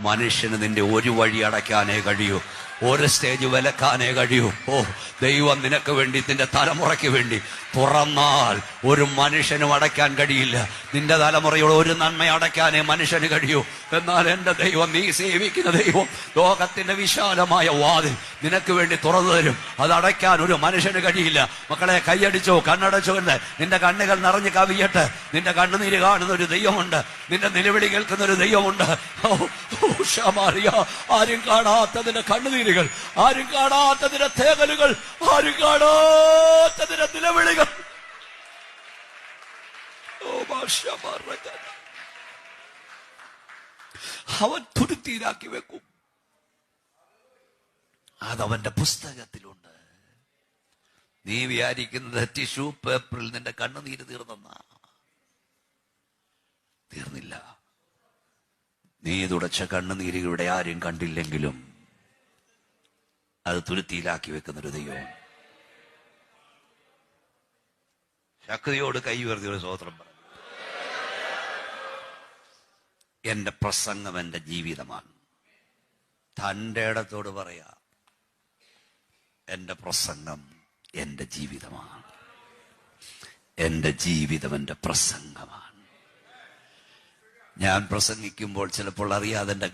മനുഷ്യന് നിന്റെ ഒരു വഴി അടയ്ക്കാനേ കഴിയൂ, ഒരു സ്റ്റേജ് വിലക്കാനേ കഴിയൂ. ഓ, ദൈവം നിനക്ക് വേണ്ടി, നിന്റെ തലമുറയ്ക്ക് വേണ്ടി തുറന്നാൽ ഒരു മനുഷ്യനും അടയ്ക്കാൻ കഴിയില്ല. നിന്റെ തലമുറയോട് ഒരു നന്മ അടയ്ക്കാനേ മനുഷ്യന് കഴിയൂ. എന്നാൽ എന്റെ ദൈവം, നീ സേവിക്കുന്ന ദൈവം ലോകത്തിന്റെ വിശാലമായ വാതിൽ നിനക്ക് വേണ്ടി തുറന്നു തരും. അത് അടയ്ക്കാൻ ഒരു മനുഷ്യന് കഴിയില്ല. മക്കളെ, കൈയടിച്ചോ, കണ്ണടച്ചോ എന്ന് നിന്റെ കണ്ണുകൾ നിറഞ്ഞ് കവിയട്ടെ. നിന്റെ കണ്ണുനീര് കാണുന്ന ഒരു ദൈവമുണ്ട്, നിന്റെ നിലവിളി കേൾക്കുന്ന ഒരു ദൈവമുണ്ട്. ആരും കാണാത്തതിന്റെ കണ്ണുനീരുകൾ, ആരും കാണാത്തതിന്റെ തേകലുകൾ, ആരും കാണാത്തതിന്റെ നിലവിളികൾ. അവൻ തുരുത്തിയിലാക്കി വെക്കും. അതവന്റെ പുസ്തകത്തിലുണ്ട്. നീ വിചാരിക്കുന്നത് ടിഷ്യൂ പേപ്പറിൽ നിന്റെ കണ്ണുനീര് തീർന്നില്ല. നീ തുടച്ച കണ്ണുനീരുകളുടെ ആരും കണ്ടില്ലെങ്കിലും അത് തുരുത്തിയിലാക്കി വെക്കുന്നൊരു ദൈവം. ശക്തിയോട് കൈ ഉയർത്തി ഒരു സ്തോത്രം പറഞ്ഞു. എന്റെ പ്രസംഗം എന്റെ ജീവിതമാണ്. തന്റെ ഇടത്തോട് പറയാ, എന്റെ പ്രസംഗം എന്റെ ജീവിതമാണ്. എന്റെ ജീവിതം എന്റെ പ്രസംഗമാണ്. ഞാൻ പ്രസംഗിക്കുമ്പോൾ ചിലപ്പോൾ അറിയാതെ എന്റെ